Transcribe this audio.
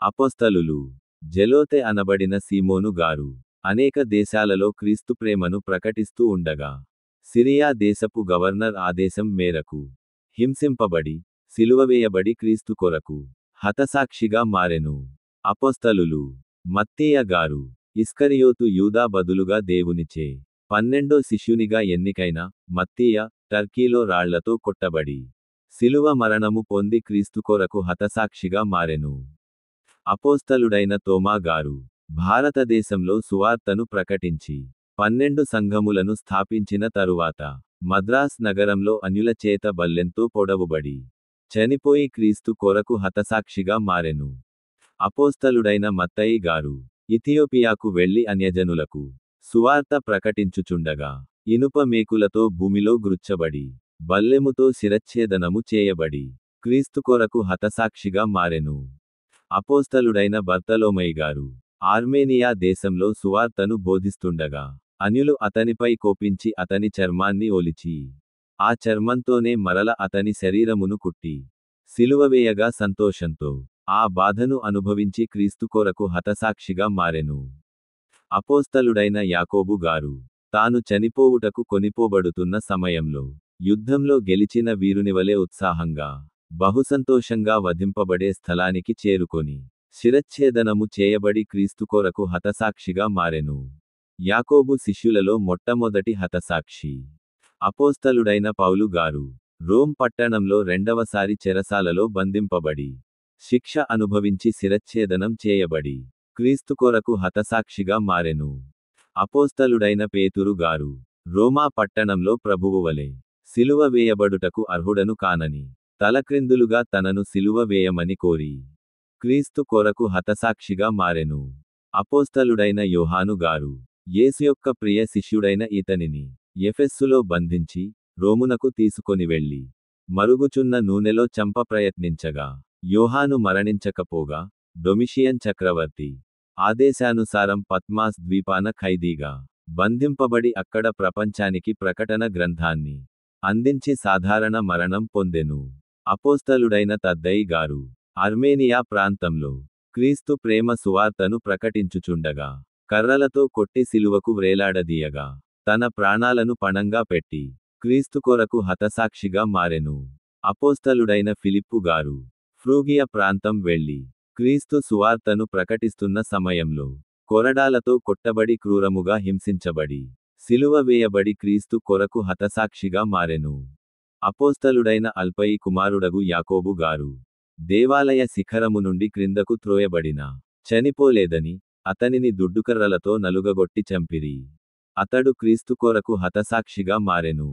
అపోస్తలులు. జెలోతే అనబడిన సీమోను గారు అనేక దేశాలలో క్రీస్తు ప్రేమను ప్రకటిస్తూ ఉండగా, సిరియా దేశపు గవర్నర్ ఆదేశం మేరకు హింసింపబడి, సిలువవేయబడి క్రీస్తు కొరకు హతసాక్షిగా మారెను. అపోస్తలులు. మత్తీయ గారు ఇస్కరియోతు యూదా బదులుగా దేవునిచే 12వ శిష్యునిగా ఎన్నికైన మత్తీయ టర్కీలో రాళ్లతో కొట్టబడి, సిలువ మరణము పొంది క్రీస్తు కొరకు హతసాక్షిగా మారెను. అపోస్తలుడైన తోమా గారు భారతదేశంలో సువార్తను ప్రకటించి 12 సంఘములను స్థాపించిన తరువాత మద్రాస్ నగరంలో అన్యుల చేత బల్లెంతో పొడవుబడి చనిపోయి క్రీస్తు కొరకు హతసాక్షిగా మారెను. అపోస్తలుడైన మత్తయి గారు ఇథియోపియాకు వెళ్లి అన్యజనులకు సువార్త ప్రకటించుచుండగా, ఇనుప మేకులతో భూమిలో గ్రుచ్చబడి, బల్లెముతో శిరచ్ఛేదనము చేయబడి, క్రీస్తు కొరకు హతసాక్షిగా మారెను. అపోస్తలుడైన బర్తలోమయి గారు ఆర్మేనియా దేశంలో సువార్తను బోధిస్తుండగా, అన్యులు అతనిపై కోపించి అతని చర్మాన్ని ఒలిచి, ఆ చర్మంతోనే మరల అతని శరీరమును కుట్టి, సిలువవేయగా సంతోషంతో ఆ బాధను అనుభవించి క్రీస్తు కొరకు హతసాక్షిగా మారెను. అపోస్తలుడైన యాకోబు గారు తాను చనిపోవుటకు కొనిపోబడుతున్న సమయంలో, యుద్ధంలో గెలిచిన వీరునివలె ఉత్సాహంగా, బహుసంతోషంగా వధింపబడే స్థలానికి చేరుకొని, శిరచ్ఛేదనము చేయబడి క్రీస్తు కొరకు హతసాక్షిగా మారెను. యాకోబు శిష్యులలో మొట్టమొదటి హతసాక్షి. అపోస్తలుడైన పౌలు గారు రోమ్ పట్టణంలో రెండవసారి చెరసాలలో బంధింపబడి, శిక్ష అనుభవించి శిరచ్ఛేదనం చేయబడి, క్రీస్తు కొరకు హతసాక్షిగా మారెను. అపోస్తలుడైన పేతురు గారు రోమా పట్టణంలో ప్రభువు వలె సిలువ వేయబడుటకు అర్హుడను కానని, తలక్రిందులుగా తనను సిలువ వేయమని కోరి, క్రీస్తు కొరకు హతసాక్షిగా మారెను. అపోస్తలుడైన యోహాను గారు యేసు యొక్క ప్రియ శిష్యుడైన ఇతనిని ఎఫెస్సులో బంధించి, రోమునకు తీసుకొని వెళ్లి, మరుగుచున్న నూనెలో చంప ప్రయత్నించగా, యోహాను మరణించకపోగా, డొమిషియన్ చక్రవర్తి ఆదేశానుసారం పత్మాస్ ద్వీపాన ఖైదీగా బంధింపబడి అక్కడ ప్రపంచానికి ప్రకటన గ్రంథాన్ని అందించి సాధారణ మరణం పొందెను. అపోస్తలుడైన తద్దయి గారు ఆర్మేనియా ప్రాంతంలో క్రీస్తు ప్రేమ సువార్తను ప్రకటించుచుండగా, కర్రలతో కొట్టి సిలువకు వ్రేలాడదీయగా, తన ప్రాణాలను పణంగా పెట్టి, క్రీస్తు కొరకు హతసాక్షిగా మారెను. అపోస్తలుడైన ఫిలిప్పు గారు ఫ్రూగియ ప్రాంతం వెళ్లి, క్రీస్తు సువార్తను ప్రకటిస్తున్న సమయంలో, కొరడాలతో కొట్టబడి క్రూరముగా హింసించబడి, సిలువ వేయబడి క్రీస్తు కొరకు హతసాక్షిగా మారెను. అపోస్తలుడైన అల్పయి కుమారుడగు యాకోబు గారు దేవాలయ శిఖరము నుండి క్రిందకు త్రోయబడినా చనిపోలేదని, అతనిని దుడ్డుకర్రలతో నలుగగొట్టి చంపిరి. అతడు క్రీస్తు కొరకు హతసాక్షిగా మారెను.